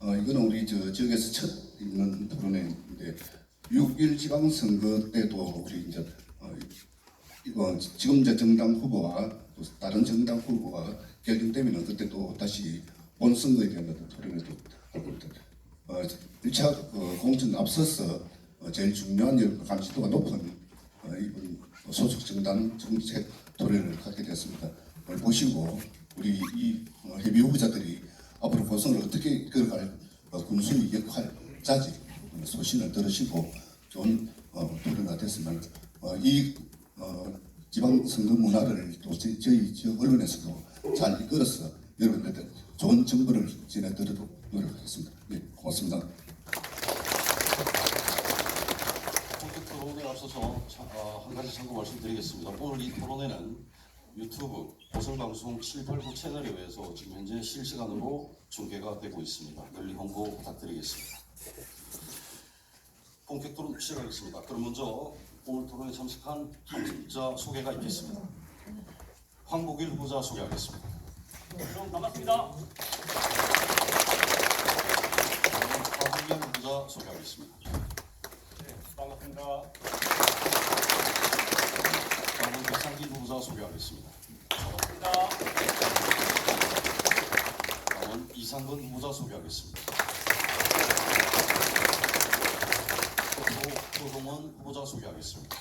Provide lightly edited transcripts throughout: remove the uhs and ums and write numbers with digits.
이거는 우리 저 지역에서 첫 있는 토론회인데 6.1 지방선거 때도 우리 이제 이거 지금 이제 정당 후보와 또 다른 정당 후보가 결정되면은 그때 또 다시 본선거에 대한 어떤 토론회도 하고 있다. 1차 공천 앞서서 제일 중요한 감시도가 높은 이번 소속 정당 정책 토론회를 하게 되었습니다. 보시고 우리 이 해비 후보자들이 앞으로 본선을 어떻게 이끌어갈 군수의 역할, 자질, 소신을 들으시고 좋은 토론회가 됐으면 이 지방선거 문화를 또 저희 지역 언론에서도 잘 이끌어서 여러분들한테 좋은 정보를 전해드리도록 노력하겠습니다. 네, 고맙습니다. 본격 토론에 앞서서 한 가지 참고 말씀드리겠습니다. 오늘 이 토론회는 유튜브 보성방송 789 채널에 의해서 지금 현재 실시간으로 중계가 되고 있습니다. 널리 홍보 부탁드리겠습니다. 본격 토론 시작하겠습니다. 그럼 먼저 오늘 토론에 참석한 참석자 소개가 있겠습니다. 황복일 후보자 소개하겠습니다. 여러분 반갑습니다. 박은경 후보자 소개하겠습니다. 네, 반갑습니다. 다음은 배상길 후보자 소개하겠습니다. 반갑습니다. 다음은 이상근 후보자 소개하겠습니다. 조동원 후보자 소개하겠습니다.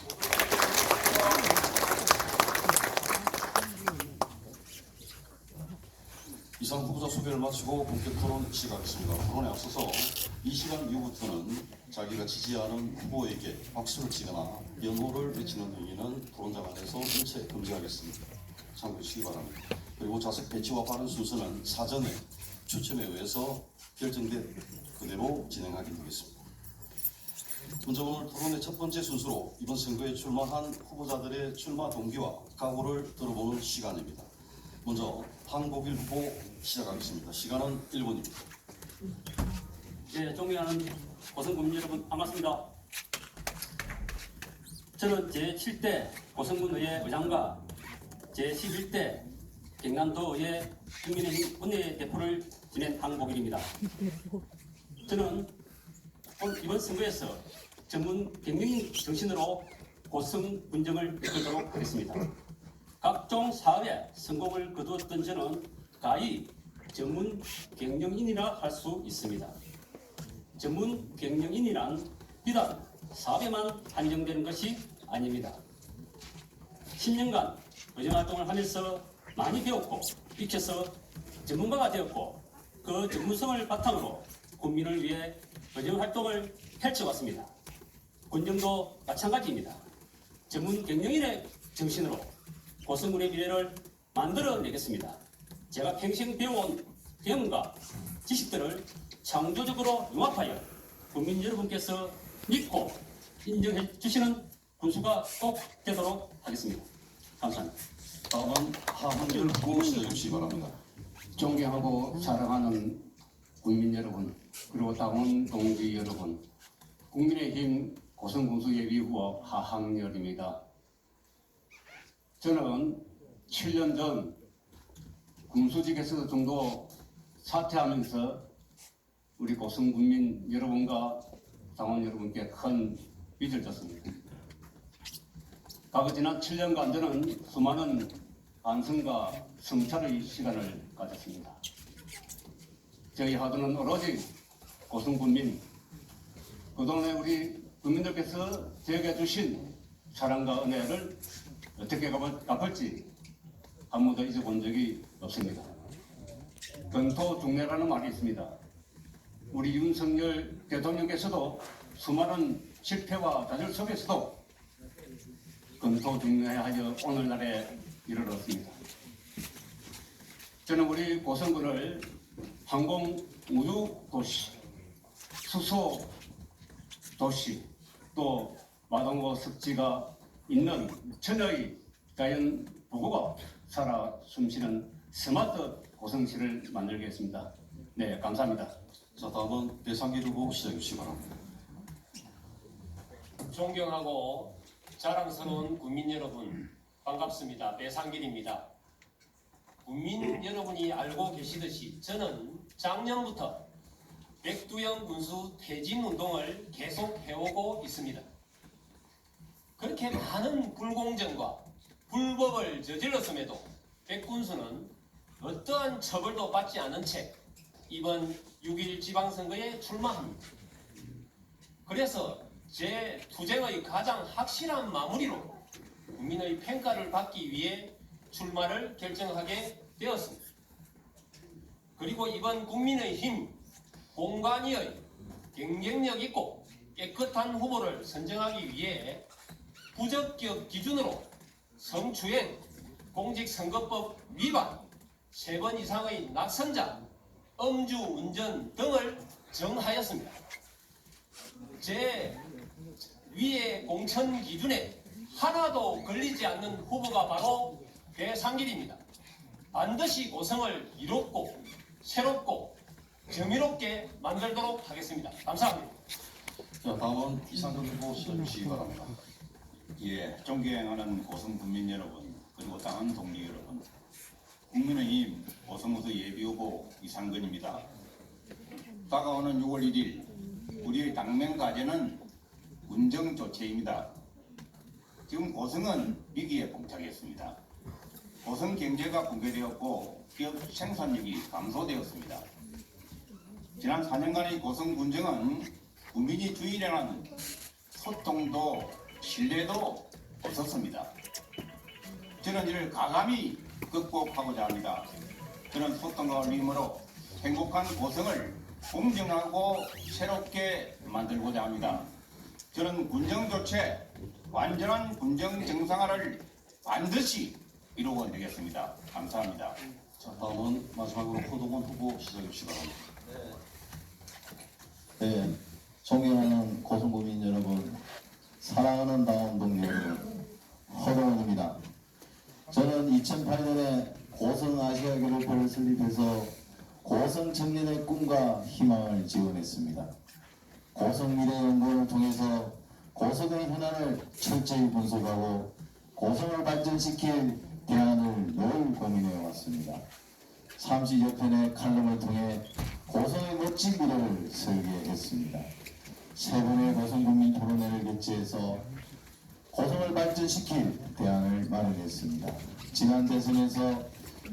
이상 후보자 소개를 마치고 본격 토론 시작하겠습니다. 토론에 앞서서 이 시간 이후부터는 자기가 지지하는 후보에게 박수를 치거나 영호를 외치는 행위는 토론장 안에서 전체 금지하겠습니다. 참고해 주시기 바랍니다. 그리고 좌석 배치와 발언 순서는 사전에 추첨에 의해서 결정된 그대로 진행하게 되겠습니다. 먼저 오늘 토론의 첫 번째 순서로 이번 선거에 출마한 후보자들의 출마 동기와 각오를 들어보는 시간입니다. 먼저 황복일 후보 시작하겠습니다. 시간은 1분입니다. 네, 존경하는 고성군 여러분 반갑습니다. 저는 제7대 고성군의회 의장과 제11대 경남도의회 국민의힘 원내대표를 지낸 황복일입니다. 저는 이번 선거에서 전문 경영인 정신으로 고성 군정을 이끌도록 하겠습니다. 각종 사업에 성공을 거두었던 저는 가히 전문 경영인이라 할 수 있습니다. 전문 경영인이란 비단 사업에만 한정되는 것이 아닙니다. 10년간 의정활동을 하면서 많이 배웠고 익혀서 전문가가 되었고 그 전문성을 바탕으로 국민을 위해 의정활동을 펼쳐왔습니다. 군정도 마찬가지입니다. 전문 경영인의 정신으로 고성군의 미래를 만들어내겠습니다. 제가 평생 배워온 경험과 지식들을 창조적으로 융합하여 국민 여러분께서 믿고 인정해 주시는 군수가 꼭 되도록 하겠습니다. 감사합니다. 다음은 하한길 후보 시작해 주시기 바랍니다. 존경하고 사랑하는 국민 여러분, 그리고 당원 동지 여러분, 국민의힘 고성군수 예비후보 하항열입니다. 저는 7년 전 군수직에서 정도 사퇴하면서 우리 고성군민 여러분과 당원 여러분께 큰 빚을 졌습니다. 과거 지난 7년간 저는 수많은 반성과 성찰의 시간을 가졌습니다. 저희 하도는 오로지 고성군민, 그동안에 우리 국민들께서 저에게 주신 사랑과 은혜를 어떻게 갚을지 한 번도 잊어본 적이 없습니다. 근토중례라는 말이 있습니다. 우리 윤석열 대통령께서도 수많은 실패와 좌절 속에서도 근토중례하여 오늘날에 이르렀습니다. 저는 우리 고성군을 항공 우주 도시, 수소 도시, 또 마동호 습지가 있는 천여의 자연 보고가 살아 숨쉬는 스마트 고성시를 만들겠습니다. 네, 감사합니다. 자, 다음은 배상길 후보 시작해 주시기 바랍니다. 존경하고 자랑스러운 국민 여러분, 반갑습니다. 배상길입니다. 국민 여러분이 알고 계시듯이 저는 작년부터 백두영 군수 퇴진 운동을 계속 해오고 있습니다. 그렇게 많은 불공정과 불법을 저질렀음에도 백 군수는 어떠한 처벌도 받지 않은 채 이번 6.1 지방선거에 출마합니다. 그래서 제 투쟁의 가장 확실한 마무리로 국민의 평가를 받기 위해 출마를 결정하게 되었습니다. 그리고 이번 국민의힘 공관위의 경쟁력 있고 깨끗한 후보를 선정하기 위해 부적격 기준으로 성추행, 공직선거법 위반, 3번 이상의 낙선자, 음주운전 등을 정하였습니다. 제 위의 공천 기준에 하나도 걸리지 않는 후보가 바로 배상길입니다. 반드시 고성을 이롭고 새롭고 정의롭게 만들도록 하겠습니다. 감사합니다. 자, 다음은 이상근 후보 시작해 주시기 바랍니다. 예, 존경하는 고성 국민 여러분, 그리고 당원 동료 여러분, 국민의힘 고성우수 예비후보 이상근입니다. 다가오는 6월 1일 우리의 당면 과제는 운정 조치입니다. 지금 고성은 위기에 봉착했습니다. 고성 경제가 붕괴되었고 기업 생산력이 감소되었습니다. 지난 4년간의 고성 군정은 국민이 주의라는 소통도 신뢰도 없었습니다. 저는 이를 가감히 극복하고자 합니다. 저는 소통과 올림으로 행복한 고성을 공정하고 새롭게 만들고자 합니다. 저는 군정 교체, 완전한 군정 정상화를 반드시 이루어내겠습니다. 감사합니다. 자, 다음은 마지막으로 허동원 후보 시작해 주시기 바랍니다. 네, 존경하는 고성국민 여러분, 사랑하는 당원 동료 여러분, 허동원입니다. 저는 2008년에 고성 아시아교류를 설립해서 고성 청년의 꿈과 희망을 지원했습니다. 고성 미래연구원을 통해서 고성의 현안을 철저히 분석하고 고성을 발전시킬 대안을 늘 고민해 왔습니다. 30여 편의 칼럼을 통해 고성의 멋진 미래를 설계했습니다. 세 번의 고성국민 토론회를 개최해서 고성을 발전시킬 대안을 마련했습니다. 지난 대선에서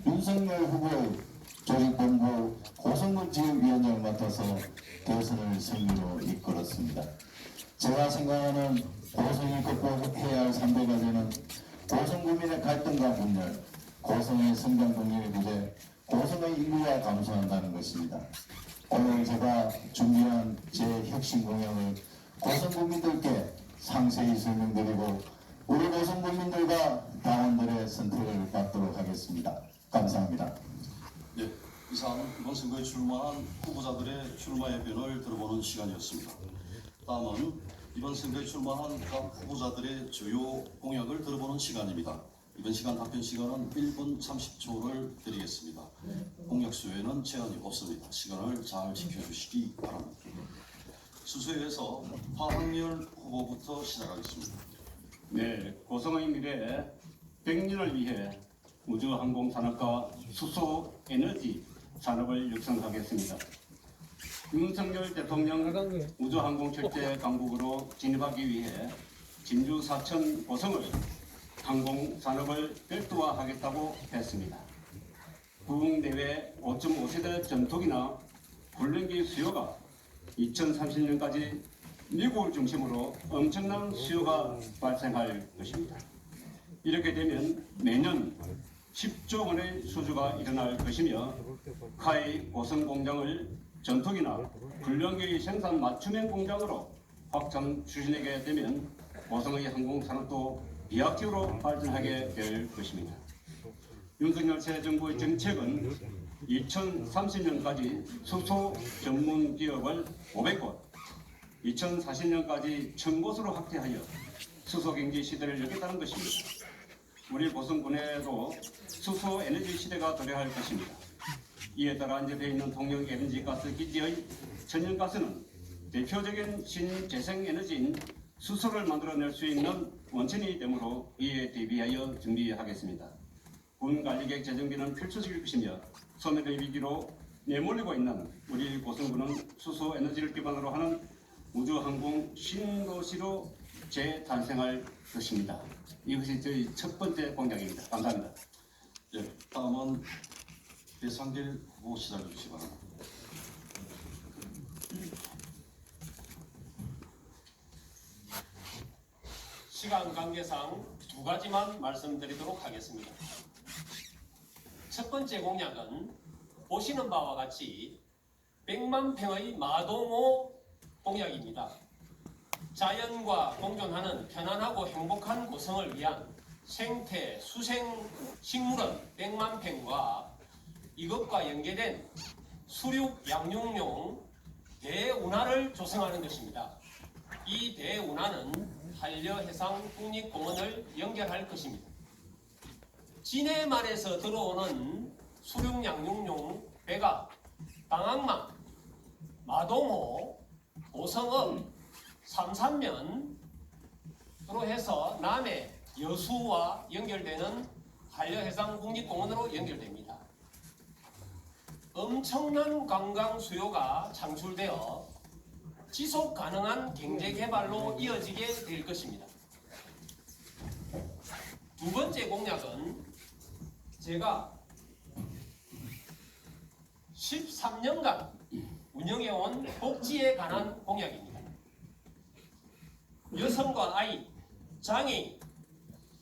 윤석열 후보의 조직본부 고성군 지역위원장을 맡아서 대선을 승리로 이끌었습니다. 제가 생각하는 고성이 극복해야 할 3대 과제는 고성구민의 갈등과 분열, 고성의 성장 동력의 부재, 고성의 인구가 감소한다는 것입니다. 오늘 제가 준비한 제 혁신 공약을 고성국민들께 상세히 설명드리고 우리 고성국민들과 당원들의 선택을 받도록 하겠습니다. 감사합니다. 네, 이상 이번 선거에 출마한 후보자들의 출마 예변을 들어보는 시간이었습니다. 다음은 이번 선거에 출마한 각 후보자들의 주요 공약을 들어보는 시간입니다. 이번 시간 답변 시간은 1분 30초를 드리겠습니다. 공약 수에는 제한이 없습니다. 시간을 잘 지켜주시기 바랍니다. 수수회에서 하학렬 후보부터 시작하겠습니다. 네, 고성의 미래 100년을 위해 우주항공산업과 수소에너지 산업을 육성하겠습니다. 윤석열 대통령 우주항공 철제 강국으로 진입하기 위해 진주 사천 고성을 항공산업을 별도화하겠다고 했습니다. 국내외 5.5세대 전투기나 훈련기 수요가 2030년까지 미국을 중심으로 엄청난 수요가 발생할 것입니다. 이렇게 되면 매년 10조 원의 수주가 일어날 것이며 카이 고성 공장을 전투기나 훈련기 생산 맞춤형 공장으로 확장 추진하게 되면 고성의 항공산업도 비약적으로 발전하게 될 것입니다. 윤석열 새 정부의 정책은 2030년까지 수소 전문 기업을 500곳, 2040년까지 1000곳으로 확대하여 수소 경제 시대를 열겠다는 것입니다. 우리 고성군에도 수소 에너지 시대가 도래할 것입니다. 이에 따라 안재되어 있는 동영 LNG 가스 기지의 천연가스는 대표적인 신재생 에너지인 수소를 만들어낼 수 있는 원천이 되므로 이에 대비하여 준비하겠습니다. 군 관리계획 재정비는 필수적일 것이며 소멸의 위기로 내몰리고 있는 우리 고성군은 수소 에너지를 기반으로 하는 우주항공 신도시로 재탄생할 것입니다. 이것이 저희 첫 번째 공약입니다. 감사합니다. 예, 다음은 배상길 후보 시작해 주시기 바랍니다. 시간 관계상 두 가지만 말씀드리도록 하겠습니다. 첫 번째 공약은 보시는 바와 같이 100만 평의 마동호 공약입니다. 자연과 공존하는 편안하고 행복한 고성을 위한 생태, 수생, 식물원 100만 평과 이것과 연계된 수륙 양육용 대운하를 조성하는 것입니다. 이 대운하는 한려해상 국립공원을 연결할 것입니다. 진해만에서 들어오는 수륙 양육용 배가 방학만, 마동호, 고성읍, 삼산면으로 해서 남해 여수와 연결되는 한려해상 국립공원으로 연결됩니다. 엄청난 관광 수요가 창출되어 지속 가능한 경제 개발로 이어지게 될 것입니다. 두 번째 공약은 제가 13년간 운영해온 복지에 관한 공약입니다. 여성과 아이, 장애인,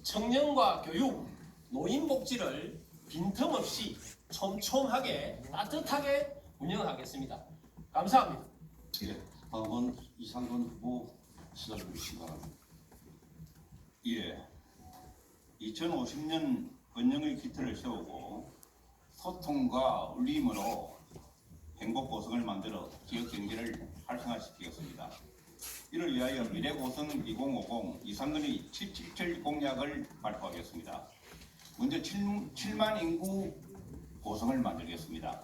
청년과 교육, 노인 복지를 빈틈없이 촘촘하게 따뜻하게 운영하겠습니다. 감사합니다. 예, 다음은 이상근 후보 시작해 주시기 바랍니다. 예, 2050년 번영의 기틀을 세우고 소통과 울림으로 행복 고성을 만들어 지역 경제를 활성화시키겠습니다. 이를 위하여 미래고성 2050 이상근의 777 공약을 발표하겠습니다. 먼저 7만 인구 고성을 만들겠습니다.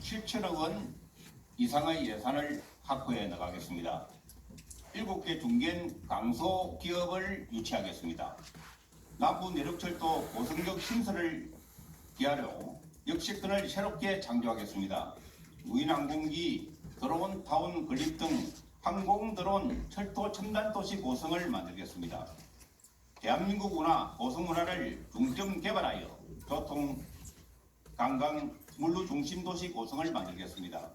7천억 원 이상의 예산을 확보해 나가겠습니다. 7개 중견 강소 기업을 유치하겠습니다. 남부 내륙철도 고성적 신설을 기하려 역세권을 새롭게 창조하겠습니다. 무인항공기, 드론 타운 건립 등 항공 드론 철도 첨단 도시 고성을 만들겠습니다. 대한민국 문화, 고성 문화를 중점 개발하여 교통, 관광, 물류 중심 도시 고성을 만들겠습니다.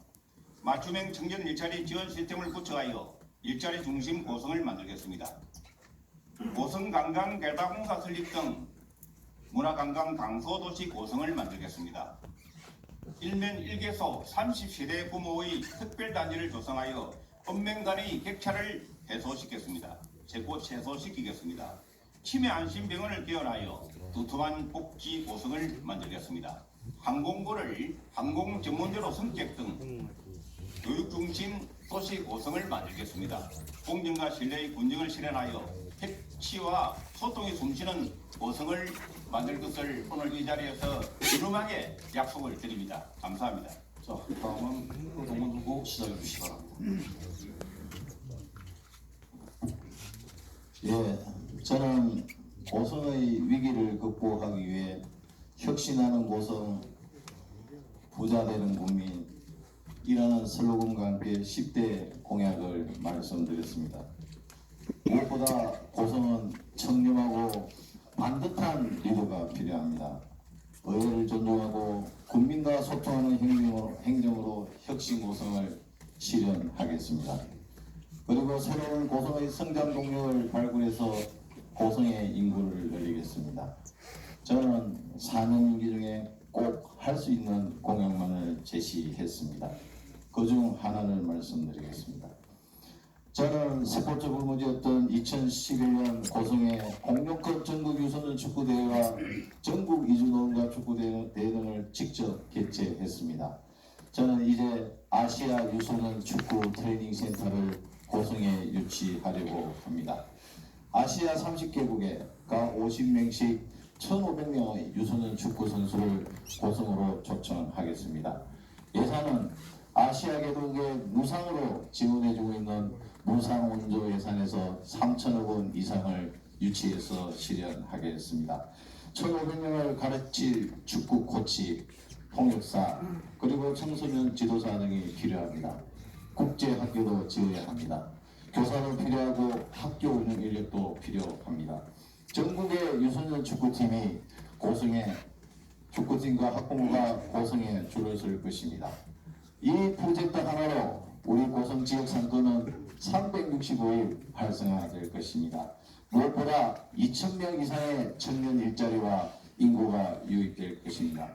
맞춤형 청년 일자리 지원 시스템을 구축하여 일자리 중심 고성을 만들겠습니다. 고성 관광 개발공사 설립 등 문화관광 강소도시 고성을 만들겠습니다. 일면 1개소 30세대 규모의 특별단지를 조성하여 범명 간의 격차를 해소시켰습니다. 최소시키겠습니다. 치매 안심병원을 개원하여 두툼한 복지 고성을 만들겠습니다. 항공고를 항공 전문대로 성격 등 교육 중심 도시 고성을 만들겠습니다. 공정과 신뢰의 군정을 실현하여 협치와 소통이 숨쉬는 고성을 만들 것을 오늘 이 자리에서 유름하게 약속을 드립니다. 감사합니다. 자, 다음은 동원 후보 시작해 주시기 바랍니다. 예, 저는 고성의 위기를 극복하기 위해 혁신하는 고성, 부자 되는 국민 이라는 슬로건과 함께 10대 공약을 말씀드렸습니다. 무엇보다 고성은 청렴하고 반듯한 리더가 필요합니다. 의회를 존중하고 국민과 소통하는 행정으로 혁신 고성을 실현하겠습니다. 그리고 새로운 고성의 성장 동력을 발굴해서 고성의 인구를 늘리겠습니다. 저는 4년 임기 중에 꼭 할 수 있는 공약만을 제시했습니다. 그중 하나를 말씀드리겠습니다. 저는 스포츠 불무지였던 2011년 고성에 공룡급 전국 유소년 축구대회와 전국 이주노인과 축구대회 등을 직접 개최했습니다. 저는 이제 아시아 유소년 축구 트레이닝 센터를 고성에 유치하려고 합니다. 아시아 30개국에 각 50명씩 1,500명의 유소년 축구 선수를 고성으로 초청하겠습니다. 예산은 아시아 개국에 무상으로 지원해주고 있는 무상원조 예산에서 3천억 원 이상을 유치해서 실현하겠습니다. 1,500명을 가르칠 축구 코치, 통역사 그리고 청소년 지도사 등이 필요합니다. 국제 학교도 지어야 합니다. 교사도 필요하고 학교 운영 인력도 필요합니다. 전국의 유소년 축구팀이 고성에 축구팀과 학부모가 고성에 줄을 설 것입니다. 이 프로젝트 하나로 우리 고성 지역 상권은 365일 활성화될 것입니다. 무엇보다 2,000명 이상의 청년 일자리와 인구가 유입될 것입니다.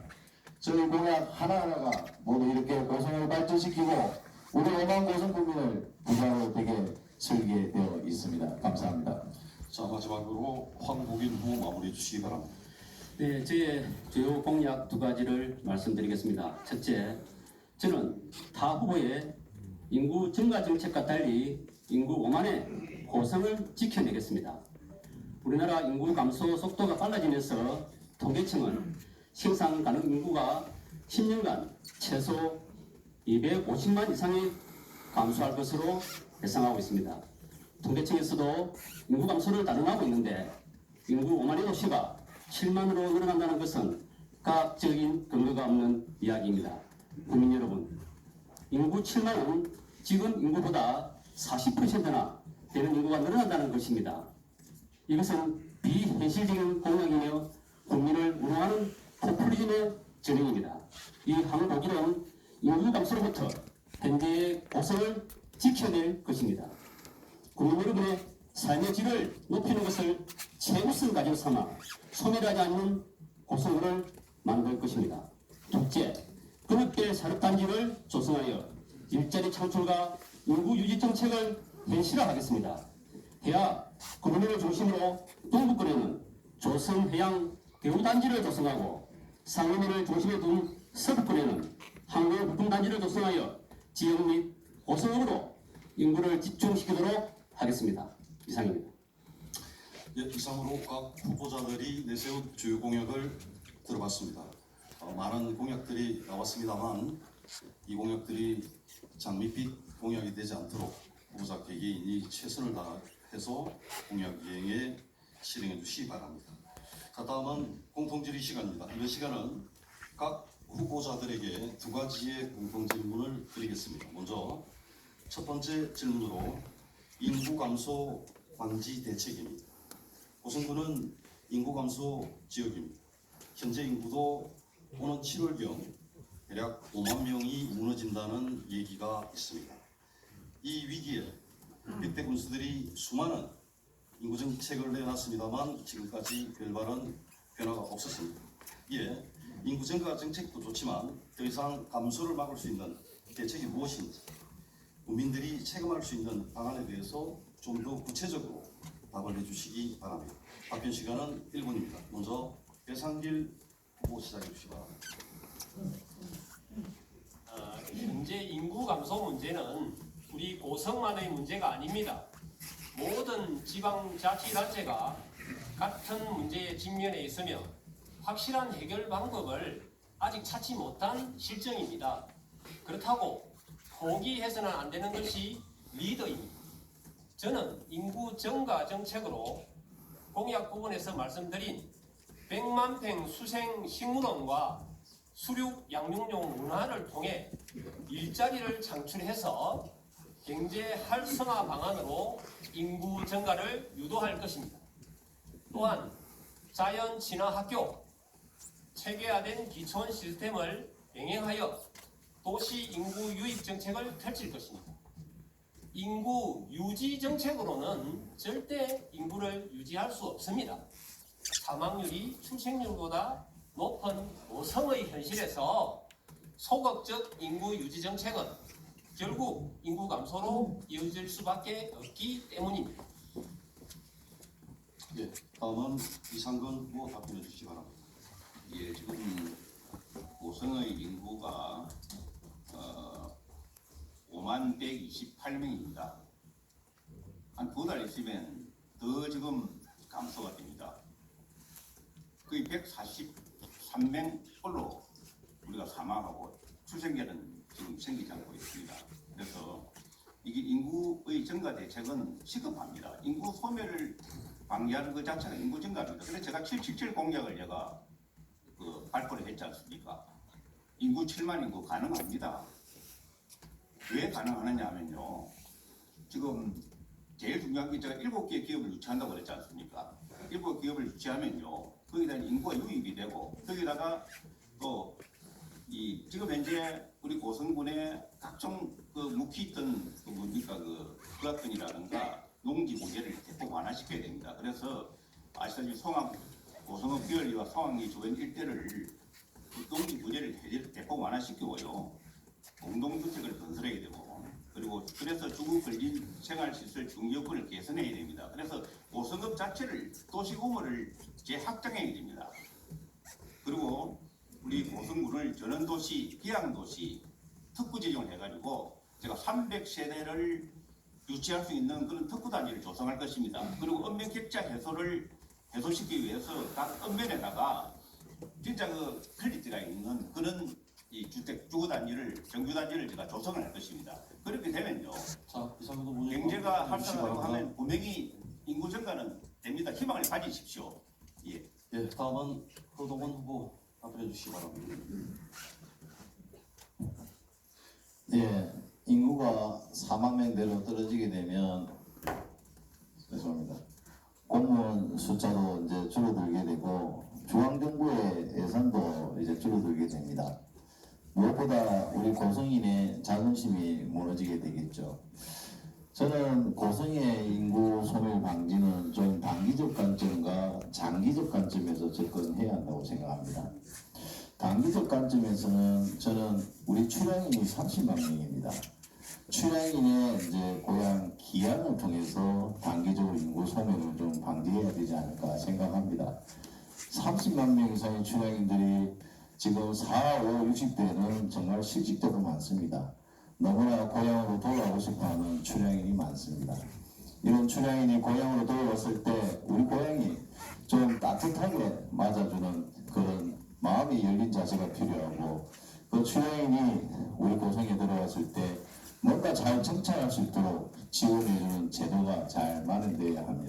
저희 공약 하나하나가 모두 이렇게 고성을 발전시키고 우리 5만 고성 국민을 부자로 되게 설계되어 있습니다. 감사합니다. 자, 마지막으로 황복인 후보 마무리해 주시기 바랍니다. 네, 저의 주요 공약 두 가지를 말씀드리겠습니다. 첫째, 저는 타 후보의 인구 증가 정책과 달리 인구 5만의 고성을 지켜내겠습니다. 우리나라 인구 감소 속도가 빨라지면서 통계청은 생산 가능 인구가 10년간 최소 250만 이상이 감소할 것으로 예상하고 있습니다. 통계청에서도 인구 감소를 단언하고 있는데 인구 5만의 도시가 7만으로 늘어난다는 것은 과학적인 근거가 없는 이야기입니다. 국민 여러분, 인구 7만은 지금 인구보다 40%나 되는 인구가 늘어난다는 것입니다. 이것은 비현실적인 공약이며 국민을 무능하는 포퓰리즘의 전형입니다. 이 항복일은 인구 감소로부터 현재의 고성을 지켜낼 것입니다. 국민 여러분의 삶의 질을 높이는 것을 최우선 가지고 삼아 소멸하지 않는 고성을 만들 것입니다. 둘째, 근업별 산업단지를 조성하여 일자리 창출과 인구 유지 정책을 현실화하겠습니다. 해야 근원을 중심으로 동북권에는 조선해양 대우단지를 조성하고 상원을 중심에 둔 서북권에는 항공부품단지를 조성하여 지역 및 고성으로 인구를 집중시키도록 하겠습니다. 이상입니다. 예, 이상으로 각 후보자들이 내세운 주요 공약을 들어봤습니다. 많은 공약들이 나왔습니다만 이 공약들이 장밋빛 공약이 되지 않도록 후보자 개개인이 최선을 다해서 공약 이행에 실행해 주시기 바랍니다. 자, 다음은 공통질의 시간입니다. 이번 시간은 각 후보자들에게 두 가지의 공통질문을 드리겠습니다. 먼저 첫 번째 질문으로 인구 감소 방지 대책입니다. 고성군은 인구 감소 지역입니다. 현재 인구도 오는 7월경 대략 5만 명이 무너진다는 얘기가 있습니다. 이 위기에 백대 군수들이 수많은 인구 정책을 내놨습니다만 지금까지 별다른 변화가 없었습니다. 이에 인구 증가 정책도 좋지만 더 이상 감소를 막을 수 있는 대책이 무엇인지 국민들이 체감할 수 있는 방안에 대해서 좀 더 구체적으로 답을 해주시기 바랍니다. 답변 시간은 1분입니다. 먼저 배상길 후보 시작해 주시기 바랍니다. 현재 인구 감소 문제는 우리 고성만의 문제가 아닙니다. 모든 지방자치단체가 같은 문제에 직면해 있으며 확실한 해결 방법을 아직 찾지 못한 실정입니다. 그렇다고 포기해서는 안 되는 것이 리더입니다. 저는 인구 증가 정책으로 공약 부분에서 말씀드린 100만 평 수생 식물원과 수륙 양육용 문화를 통해 일자리를 창출해서 경제 활성화 방안으로 인구 증가를 유도할 것입니다. 또한 자연 친화 학교, 체계화된 기초원 시스템을 병행하여 도시 인구 유입 정책을 펼칠 것입니다. 인구 유지 정책으로는 절대 인구를 유지할 수 없습니다. 사망률이 출생률보다 높은 고성의 현실에서 소극적 인구 유지 정책은 결국 인구 감소로 이어질 수밖에 없기 때문입니다. 예, 다음은 이상근 후보 답변해 주시기 바랍니다. 예, 지금 고성의 인구가 5만 128명입니다. 한 두 달 있으면 더 지금 감소가 됩니다. 거의 143명꼴로 우리가 사망하고 출생계는 지금 생기지 않고 있습니다. 그래서 이게 인구의 증가 대책은 시급합니다. 인구 소멸을 방지하는 것 자체가 인구 증가입니다. 그래서 제가 777 공약을 제가 발표를 했지 않습니까? 인구 7만 인구 가능합니다. 왜 가능하느냐 하면요. 지금 제일 중요한 게 제가 7개의 기업을 유치한다고 그랬지 않습니까? 7 기업을 유치하면요. 거기다 인구가 유입이 되고 거기다가 또 지금 현재 우리 고성군에 각종 그 묵히 있던 그 뭡니까 그 부합권이라든가 농지 문제를 대폭 완화시켜야 됩니다. 그래서 아시다시피 고성읍 비월리와 성황리 주변 일대를 그 농지 문제를 대폭 완화시키고요. 공동주택을 건설해야 되고 그리고 그래서 주거 근린 생활시설 중요권을 개선해야 됩니다. 그래서 고성읍 자체를 도시공원을 재확장해야 됩니다. 그리고 우리 고성군을 전원도시, 기양도시 특구 지정을 해가지고 제가 300세대를 유치할 수 있는 그런 특구 단지를 조성할 것입니다. 그리고 읍면 격차 해소시키기 위해서 각 읍면에다가 진짜 그 퀄리티가 있는 그런 이 주거 단지를 정규 단지를 제가 조성을 할 것입니다. 그렇게 되면요. 자, 이상도 문제 경제가 활성화되고 하면 분명히 인구 증가는 됩니다. 희망을 가지십시오. 예. 예, 다음은 허동원 후보 답변해 주시기 바랍니다. 예, 인구가 4만 명대로 떨어지게 되면 죄송합니다. 공무원 숫자도 이제 줄어들게 되고 중앙정부의 예산도 이제 줄어들게 됩니다. 무엇보다 우리 고성인의 자존심이 무너지게 되겠죠. 저는 고성의 인구 소멸 방지는 좀 단기적 관점과 장기적 관점에서 접근해야 한다고 생각합니다. 단기적 관점에서는 저는 우리 출향인이 30만 명입니다. 출향인의 이제 고향 기양을 통해서 단기적으로 인구 소멸을 좀 방지해야 되지 않을까 생각합니다. 30만 명 이상의 출향인들이 지금 4, 5, 60대는 정말 실직자도 많습니다. 너무나 고향으로 돌아오고 싶어하는 출향인이 많습니다. 이런 출향인이 고향으로 돌아왔을 때 우리 고향이 좀 따뜻하게 맞아주는 그런 마음이 열린 자세가 필요하고 그 출향인이 우리 고성에 들어왔을 때 뭔가 잘 정착할 수 있도록 지원해주는 제도가 잘 마련되어야 합니다.